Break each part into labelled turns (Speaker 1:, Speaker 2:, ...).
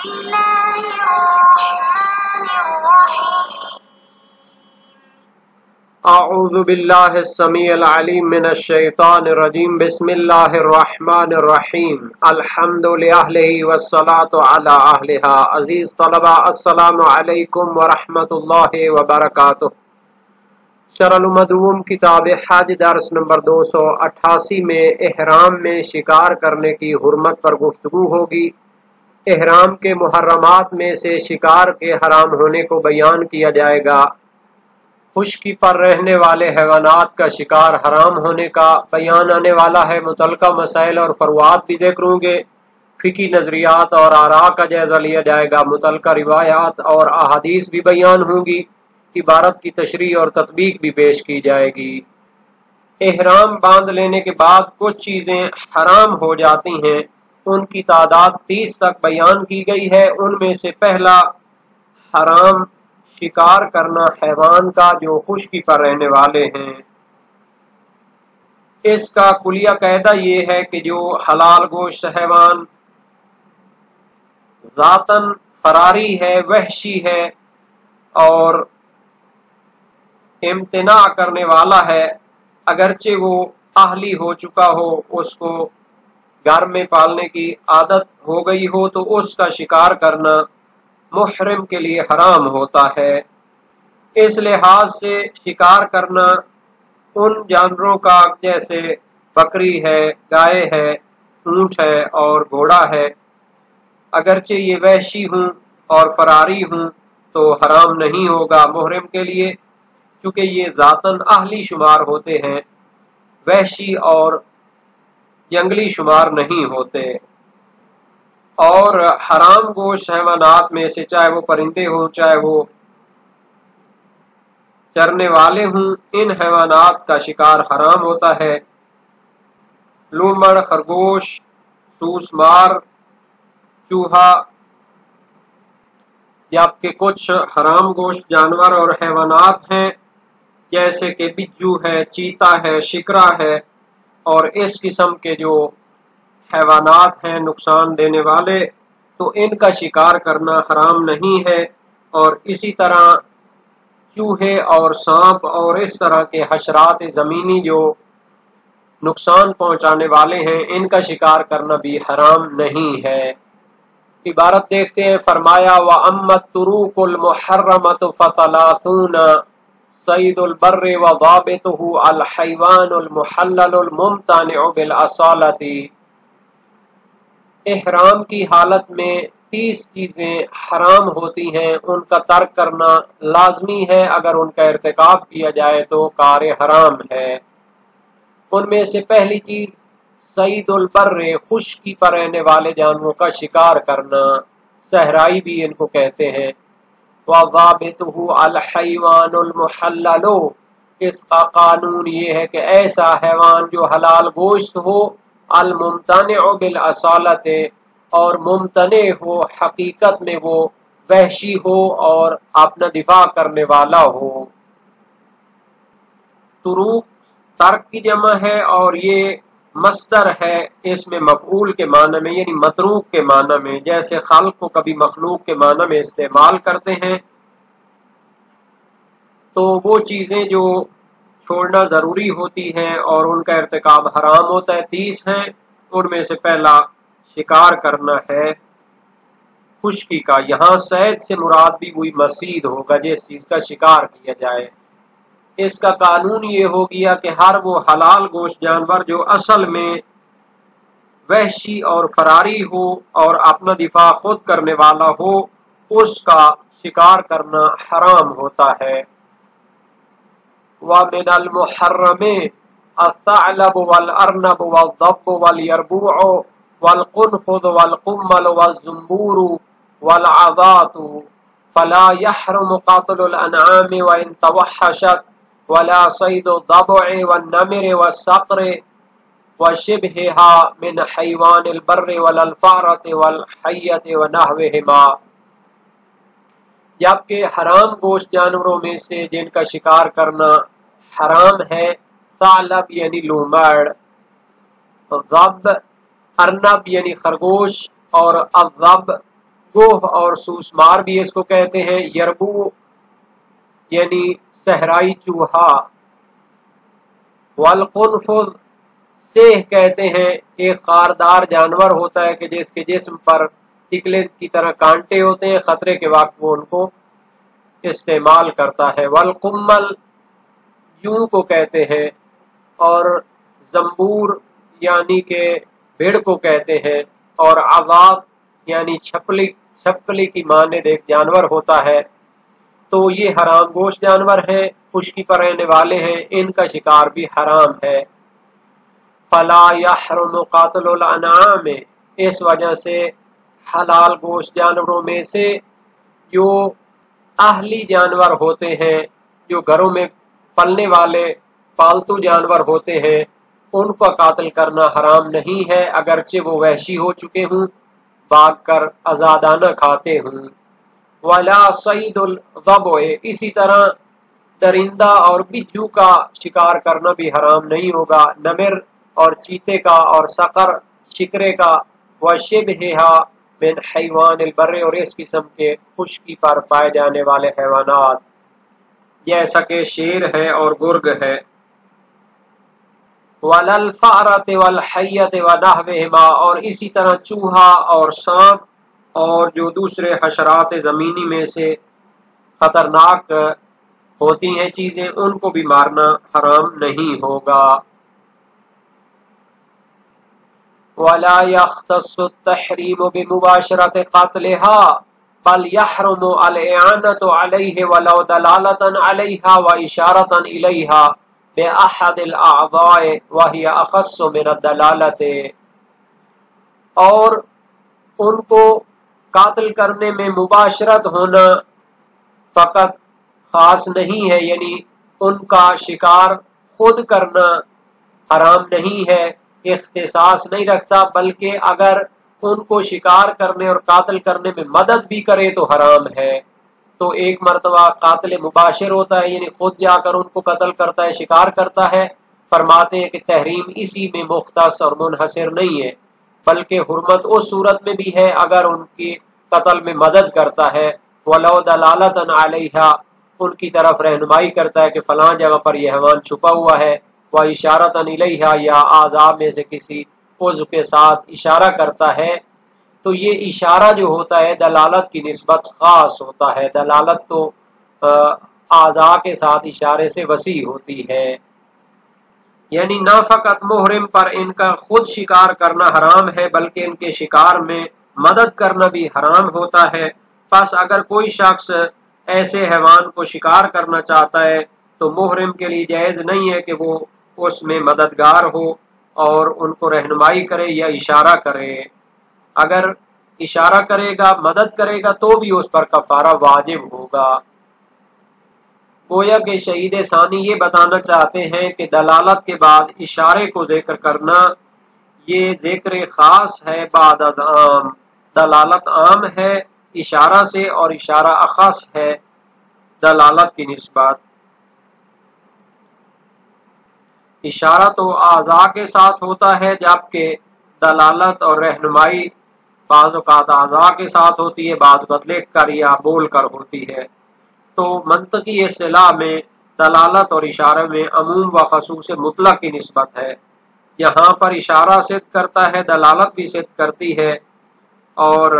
Speaker 1: الله الرحمن الرحيم
Speaker 2: اعوذ باللہ السمیع العلیم من الشیطان الرجیم بسم اللہ الرحمن الرحیم الحمد للہ والصلاة علی اہلہا۔ عزیز طلبہ السلام علیکم ورحمۃ اللہ وبرکاتہ۔ شرح المدوم کتاب حج درس نمبر 288 میں احرام میں شکار کرنے کی حرمت پر گفتگو ہوگی۔ احرام کے محرمات میں سے شکار کے حرام ہونے کو بیان کیا جائے گا۔ خشکی پر رہنے والے حیوانات کا شکار حرام ہونے کا بیان آنے والا ہے۔ متعلقہ مسائل اور فروعات بھی ذکر ہوں گے۔ فقہی نظریات اور آراء کا جائزہ لیا جائے گا۔ متعلقہ روایات اور احادیث بھی بیان ہوں گی۔ عبارت کی تشریح اور تطبیق بھی پیش کی جائے گی۔ احرام باندھ لینے کے بعد کچھ چیزیں حرام ہو جاتی ہیں، ان کی تعداد 30 تک بیان کی گئی ہے۔ ان میں سے پہلا حرام شکار کرنا حیوان کا جو خشکی پر رہنے والے ہیں۔ اس کا کلیہ قاعدہ یہ ہے کہ جو حلال گوشت حیوان ذاتاً فراری ہے، وحشی ہے اور امتناع کرنے والا ہے، اگرچہ وہ اہلی ہو چکا ہو، اس کو گھر میں پالنے کی عادت ہو گئی ہو، تو اس کا شکار کرنا محرم کے لیے حرام ہوتا ہے۔ اس لحاظ سے شکار کرنا ان جانوروں کا جیسے بکری ہے، گائے ہے، اونٹ ہے اور گھوڑا ہے، اگرچہ یہ وحشی ہوں اور فراری ہوں تو حرام نہیں ہوگا محرم کے لیے، کیونکہ یہ ذاتاً اہلی شمار ہوتے ہیں، وحشی اور جنگلی شمار نہیں ہوتے۔ اور حرام گوشت حیوانات میں سے چاہے وہ پرندے ہوں، چاہے وہ چرنے والے ہوں، ان حیوانات کا شکار حرام ہوتا ہے۔ لومڑ، خرگوش، سوس مار، چوہا، جبکہ کچھ حرام گوشت جانور اور حیوانات ہیں جیسے کہ بجو ہے، چیتا ہے، شکرا ہے اور اس قسم کے جو حیوانات ہیں نقصان دینے والے، تو ان کا شکار کرنا حرام نہیں ہے۔ اور اسی طرح چوہے اور سانپ اور اس طرح کے حشرات زمینی جو نقصان پہنچانے والے ہیں، ان کا شکار کرنا بھی حرام نہیں ہے۔ عبارت دیکھتے ہیں، فرمایا وَأَمَّا الطُّرُوقُ الْمُحَرَّمَةُ فَثَلَاثُونَ صید البر وضابطه الحیوان المحلل الممتنع بالأصالة۔ احرام کی حالت میں 30 چیزیں حرام ہوتی ہیں، ان کا ترک کرنا لازمی ہے، اگر ان کا ارتکاب کیا جائے تو کار حرام ہے۔ ان میں سے پہلی چیز صید البر، خشکی پر رہنے والے جانوروں کا شکار کرنا، صحرائی بھی ان کو کہتے ہیں۔ وضابطه الحیوان المحلل، اس کا قانون یہ ہے کہ ایسا حیوان جو حلال گوشت ہو، الممتنع بالاصالۃ، اور ممتنع ہو حقیقت میں، وہ وحشی ہو اور اپنا دفاع کرنے والا ہو۔ طروق ترک کی جمع ہے اور یہ مصدر ہے، اس میں مفعول کے معنی میں یعنی متروک کے معنی میں، جیسے خلق کو کبھی مخلوق کے معنی میں استعمال کرتے ہیں۔ تو وہ چیزیں جو چھوڑنا ضروری ہوتی ہیں اور ان کا ارتکاب حرام ہوتا ہے 30 ہیں۔ ان میں سے پہلا شکار کرنا ہے خشکی کا۔ یہاں صید سے مراد بھی وہی مصید ہوگا جس چیز کا شکار کیا جائے۔ اس کا قانون یہ ہو گیا کہ ہر وہ حلال گوشت جانور جو اصل میں وحشی اور فراری ہو اور اپنا دفاع خود کرنے والا ہو، اس کا شکار کرنا حرام ہوتا ہے۔ وَمِنَ الْمُحَرَّمِ الثَّعْلَبُ وَالْأَرْنَبُ وَالضَّبُّ وَالْيَرْبُوعُ وَالْقُنْفُذُ وَالْقُمَّلُ وَالزُّنْبُورُ وَالْعَضَاتُ فَلَا يَحْرُمُ قَتْلُ الْأَنْعَامِ وَإِنْ تَوَحَّشَتْ وَلَا صَيْدُ الضَّبُعِ وَالنَّمِرِ وَالصَّقْرِ وَشِبْهِهَا مِنْ حَيْوَانِ الْبَرِّ وَلَا الْفَأْرَةِ وَالْحَيَّةِ وَنَحْوِهِمَا۔ جبکہ حرام گوشت جانوروں میں سے جن کا شکار کرنا حرام ہے، ثعلب یعنی لومڑ، ضب ارنب یعنی خرگوش، اور الضب گوہ اور سوسمار بھی اس کو کہتے ہیں، یربو یعنی صحرائی چوہا، والقنفذ سیہ کہتے ہیں، ایک خاردار جانور ہوتا ہے کہ جس کے جسم پر ٹکلے کی طرح کانٹے ہوتے ہیں، خطرے کے وقت وہ ان کو استعمال کرتا ہے۔ والقمل یوں کو کہتے ہیں، اور زمبور یعنی کہ بھیڑ کو کہتے ہیں، اور عذاب یعنی چھپکلی کی مانند ایک جانور ہوتا ہے۔ تو یہ حرام گوشت جانور ہیں، خشکی پر رہنے والے ہیں، ان کا شکار بھی حرام ہے۔ فلا یحرم قاتل الانعام، اس وجہ سے حلال گوشت جانوروں میں سے جو اہلی جانور ہوتے ہیں، جو گھروں میں پلنے والے پالتو جانور ہوتے ہیں، ان کا قاتل کرنا حرام نہیں ہے، اگرچہ وہ وحشی ہو چکے ہوں، بھاگ کر آزادانہ کھاتے ہوں۔ ولا صید الضبع، اسی طرح درندہ اور بجھو کا شکار کرنا بھی حرام نہیں ہوگا، نمر اور چیتے کا اور صقر شکرے کا، وشبہھا من حیوان البر، اور اس قسم کے خشکی پر پائے جانے والے حیوانات جیسا کہ شیر ہے اور گرگ ہے۔ وللفأرۃ والحیۃ ونحوہما، اور اسی طرح چوہا اور سانپ اور جو دوسرے حشرات زمینی میں سے خطرناک ہوتی ہیں چیزیں، ان کو بھی مارنا حرام نہیں ہوگا۔ ولا يختص التحریم بمباشرۃ قتلها بل يحرم الاعانۃ علیہ ولو دلالۃ علیہا واشارۃ الیہا باحد الاعضاء وہی اخص من الدلالۃ، اور ان کو قاتل کرنے میں مباشرت ہونا فقط خاص نہیں ہے، یعنی ان کا شکار خود کرنا حرام نہیں ہے، اختصاص نہیں رکھتا، بلکہ اگر ان کو شکار کرنے اور قاتل کرنے میں مدد بھی کرے تو حرام ہے۔ تو ایک مرتبہ قاتل مباشر ہوتا ہے، یعنی خود جا کر ان کو قتل کرتا ہے، شکار کرتا ہے۔ فرماتے ہیں کہ تحریم اسی میں مختص اور منحصر نہیں ہے، بلکہ حرمت اس صورت میں بھی ہے اگر ان کی قتل میں مدد کرتا ہے، ولو دلالۃ علیہا، ان کی طرف رہنمائی کرتا ہے کہ فلاں جگہ پر یہ حیوان چھپا ہوا ہے، وہ اشارۃ الیہا، یا اعضاء میں سے کسی عضو کے ساتھ اشارہ کرتا ہے، تو یہ اشارہ جو ہوتا ہے دلالت کی نسبت خاص ہوتا ہے، دلالت تو اعضاء کے ساتھ اشارے سے وسیع ہوتی ہے۔ یعنی نہ فقط محرم پر ان کا خود شکار کرنا حرام ہے، بلکہ ان کے شکار میں مدد کرنا بھی حرام ہوتا ہے۔ پس اگر کوئی شخص ایسے حیوان کو شکار کرنا چاہتا ہے تو محرم کے لیے جائز نہیں ہے کہ وہ اس میں مددگار ہو اور ان کو رہنمائی کرے یا اشارہ کرے۔ اگر اشارہ کرے گا، مدد کرے گا، تو بھی اس پر کفارہ واجب ہوگا۔ گویا کہ شہید ثانی یہ بتانا چاہتے ہیں کہ دلالت کے بعد اشارے کو ذکر کرنا یہ ذکر خاص ہے بعد از عام، دلالت عام ہے اشارہ سے اور اشارہ اخص ہے دلالت کی نسبت۔ اشارہ تو اعضاء کے ساتھ ہوتا ہے، جبکہ دلالت اور رہنمائی بعض اوقات اعضاء کے ساتھ ہوتی ہے، بعض اوقات لکھ کر یا بول کر ہوتی ہے۔ تو منطقی اصطلاح میں دلالت اور اشارہ میں عموم و خصوص مطلق کی نسبت ہے، یہاں پر اشارہ صدق کرتا ہے، دلالت بھی صدق کرتی ہے، اور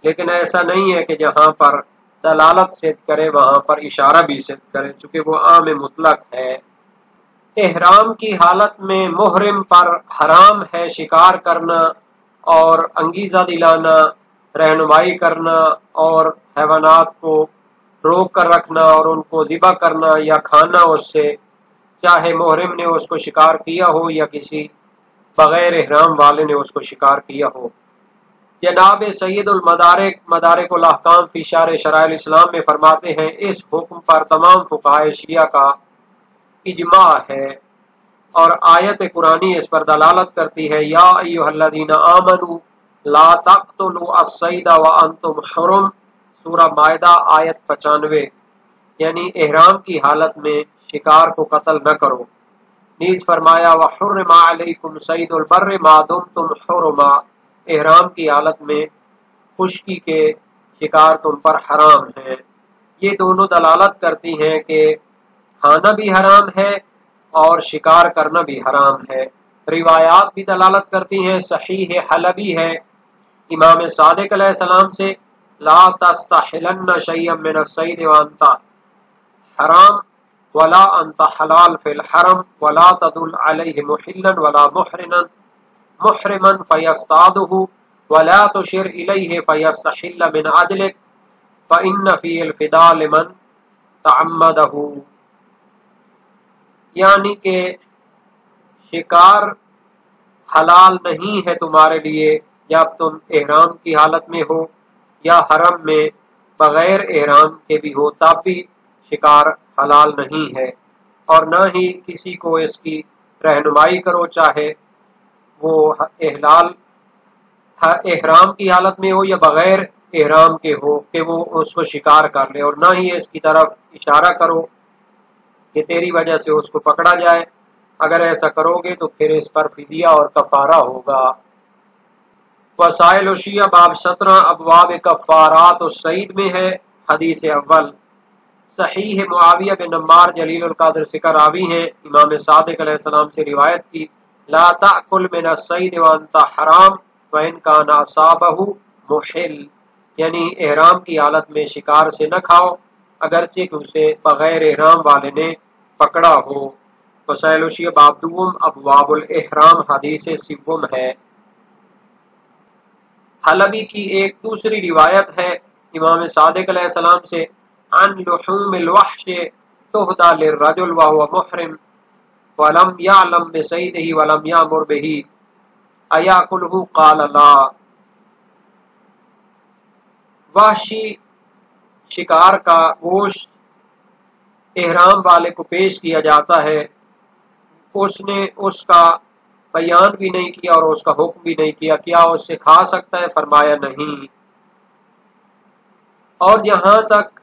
Speaker 2: لیکن ایسا نہیں ہے کہ جہاں پر دلالت صدق کرے وہاں پر اشارہ بھی صدق کرے، چونکہ وہ عام مطلق ہے۔ احرام کی حالت میں محرم پر حرام ہے شکار کرنا اور انگیزہ دلانا، رہنمائی کرنا اور حیوانات کو روک کر رکھنا اور ان کو ذبح کرنا یا کھانا اس سے، چاہے محرم نے اس کو شکار کیا ہو یا کسی بغیر احرام والے نے اس کو شکار کیا ہو۔ جناب سید المدارک مدارک الاحکام فی شرح شرائع الاسلام میں فرماتے ہیں اس حکم پر تمام فقہائے شیعہ کا اجماع ہے، اور آیت قرآنی اس پر دلالت کرتی ہے، یا ایھا الذین آمنوا لا تقتلوا الصید وانتم حرم، سورہ مائدہ آیت 95، یعنی احرام کی حالت میں شکار کو قتل نہ کرو۔ نیز فرمایا وحرم علیکم صید البر ما دمتم حرما، احرام کی حالت میں خشکی کے شکار تم پر حرام ہیں۔ یہ دونوں دلالت کرتی ہیں کہ کھانا بھی حرام ہے اور شکار کرنا بھی حرام ہے۔ روایات بھی دلالت کرتی ہیں، صحیح حلبی ہے امام صادق علیہ السلام سے، لا تستحلن شیئا من الصید وانت حرام ولا انت حلال فی الحرم ولا تدل علیہ محلا ولا محرما فیصطادہ ولا تشر الیہ فیستحل من عدلک فإن فی الفداء لمن تعمدہ، یعنی کہ شکار حلال نہیں ہے تمہارے لیے جب تم احرام کی حالت میں ہو یا حرم میں بغیر احرام کے بھی ہو، تب بھی شکار حلال نہیں ہے، اور نہ ہی کسی کو اس کی رہنمائی کرو، چاہے وہ احرام کی حالت میں ہو یا بغیر احرام کے ہو، کہ وہ اس کو شکار کر لے، اور نہ ہی اس کی طرف اشارہ کرو کہ تیری وجہ سے اس کو پکڑا جائے۔ اگر ایسا کرو گے تو پھر اس پر فدیہ اور کفارہ ہوگا۔ وسائل الشیعہ باب 17 ابواب کفارات الصید میں ہے، حدیث اول صحیح معاویہ بن عمار جلیل القدر ثقہ راوی ہیں، امام صادق علیہ السلام سے روایت کی، لا تأکل من الصید وانت حرام وان کان اصابہ محل، یعنی احرام کی حالت میں شکار سے نہ کھاؤ اگرچہ کہ اسے بغیر احرام والے نے پکڑا ہو۔ وسائل الشیعہ باب دوم ابواب الاحرام حدیث سوم ہے۔ حلبی کی ایک دوسری روایت ہے امام صادق علیہ السلام سے، عن لحوم الوحش تہدى للرجل وهو محرم ولم يعلم بصيده ولم يأمر به أيأكله قال لا، وحشی شکار کا گوشت احرام والے کو پیش کیا جاتا ہے، اس نے اس کا بیان بھی نہیں کیا اور اس کا حکم بھی نہیں کیا، کیا اس سے کھا سکتا ہے؟ فرمایا نہیں۔ اور جہاں تک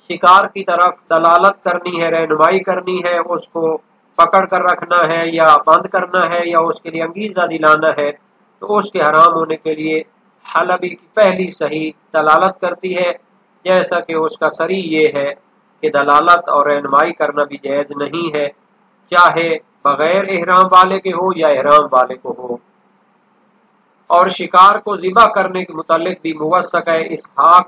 Speaker 2: شکار کی طرف دلالت کرنی ہے، رہنمائی کرنی ہے، اس کو پکڑ کر رکھنا ہے یا بند کرنا ہے یا اس کے لیے انگیزہ دلانا ہے، تو اس کے حرام ہونے کے لیے حلبی کی پہلی صحیح دلالت کرتی ہے، جیسا کہ اس کا صریح یہ ہے کہ دلالت اور رہنمائی کرنا بھی جائز نہیں ہے، چاہے بغیر احرام والے کے ہو یا احرام والے کو ہو۔ اور شکار کو ذبح کرنے کے متعلق بھی موثق ہے، اسحاق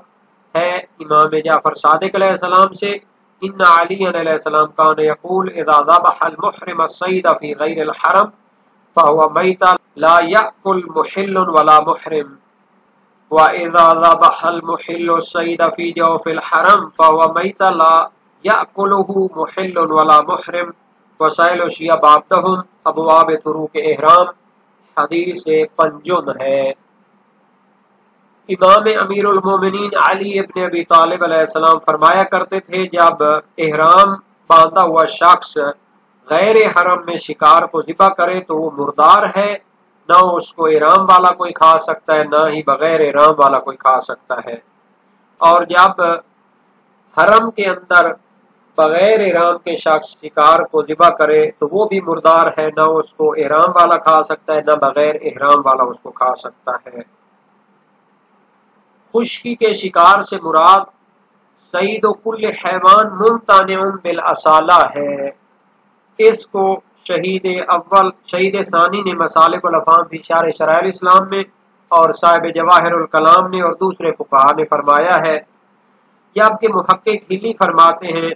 Speaker 2: ہے امام جعفر صادق علیہ السلام سے، ان علی علیہ السلام کان یقول اذا ذبح المحرم الصید فی غیر الحرم فهو میت لا یأکل محل ولا محرم، واذا ذبح المحل الصید فی جوف الحرم فهو میت لا یأکلہ محل ولا محرم۔ وسائل الشیعہ باب دہم ابواب طرق احرام حدیث پنجم ہے۔ امام امیر المومنین علی ابن ابی طالب علیہ السلام فرمایا کرتے تھے، جب احرام باندھا ہوا شخص غیر حرم میں شکار کو ذبح کرے تو وہ مردار ہے، نہ اس کو احرام والا کوئی کھا سکتا ہے، نہ ہی بغیر احرام والا کوئی کھا سکتا ہے۔ اور جب حرم کے اندر بغیر احرام کے شخص شکار کو ذبح کرے تو وہ بھی مردار ہے، نہ اس کو احرام والا کھا سکتا ہے، نہ بغیر احرام والا اس کو کھا سکتا ہے۔ خشکی کے شکار سے مراد صید و کل حیوان ممتنع بالاصالہ ہے۔ اس کو شہید ثانی نے مسالک الافہام فی شرح شرائع الاسلام میں اور صاحب جواہر الکلام نے اور دوسرے فقہا نے فرمایا ہے، جبکہ محقق ہلی فرماتے ہیں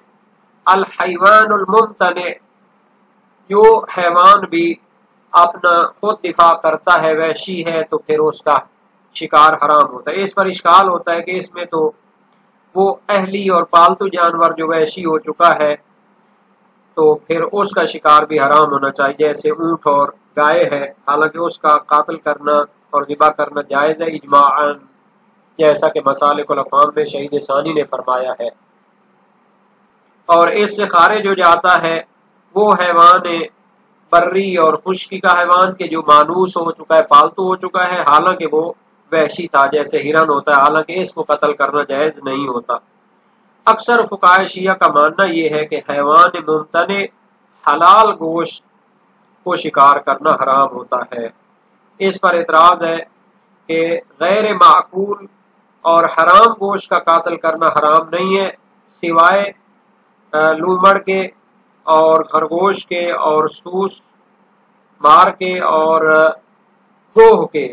Speaker 2: الحیوان الممتنع، جو حیوان بھی اپنا خود دفاع کرتا ہے وحشی ہے تو پھر اس کا شکار حرام ہوتا ہے۔ اس پر اشکال ہوتا ہے کہ اس میں تو وہ اہلی اور پالتو جانور جو وحشی ہو چکا ہے تو پھر اس کا شکار بھی حرام ہونا چاہیے، جیسے اونٹ اور گائے ہے، حالانکہ اس کا قاتل کرنا اور ذبح کرنا جائز ہے اجماعاً، جیسا کہ مسالک الافہام میں شہید ثانی نے فرمایا ہے۔ اور اس سے خارج ہو جاتا ہے وہ حیوان بری اور خشکی کا حیوان کہ جو مانوس ہو چکا ہے، پالتو ہو چکا ہے، حالانکہ وہ وحشی تھا، جیسے ہرن ہوتا ہے، حالانکہ اس کو قتل کرنا جائز نہیں ہوتا۔ اکثر فقہائے شیعہ کا ماننا یہ ہے کہ حیوان ممتنع حلال گوشت کو شکار کرنا حرام ہوتا ہے۔ اس پر اعتراض ہے کہ غیر معقول اور حرام گوشت کا قاتل کرنا حرام نہیں ہے، سوائے لومڑ کے اور خرگوش کے اور سوس مار کے اور کوہ کے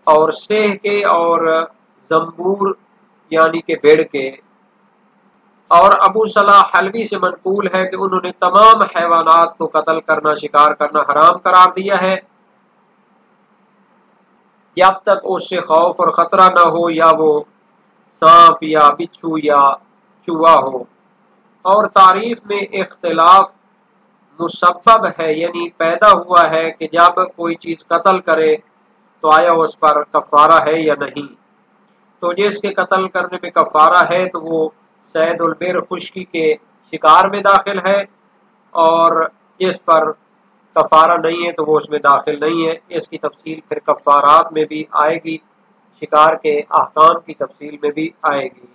Speaker 2: اور سہ کے اور زنبور یعنی کہ بھیڑ کے۔ اور ابو صلاح حلوی سے منقول ہے کہ انہوں نے تمام حیوانات کو قتل کرنا، شکار کرنا حرام قرار دیا ہے جب تک اس سے خوف اور خطرہ نہ ہو، یا وہ سانپ یا بچھو یا چوہا ہو۔ اور تعریف میں اختلاف مسبب ہے، یعنی پیدا ہوا ہے کہ جب کوئی چیز قتل کرے تو آیا اس پر کفارہ ہے یا نہیں۔ تو جس کے قتل کرنے میں کفارہ ہے تو وہ صید البر خشکی کے شکار میں داخل ہے، اور جس پر کفارہ نہیں ہے تو وہ اس میں داخل نہیں ہے۔ اس کی تفصیل پھر کفارات میں بھی آئے گی، شکار کے احکام کی تفصیل میں بھی آئے گی۔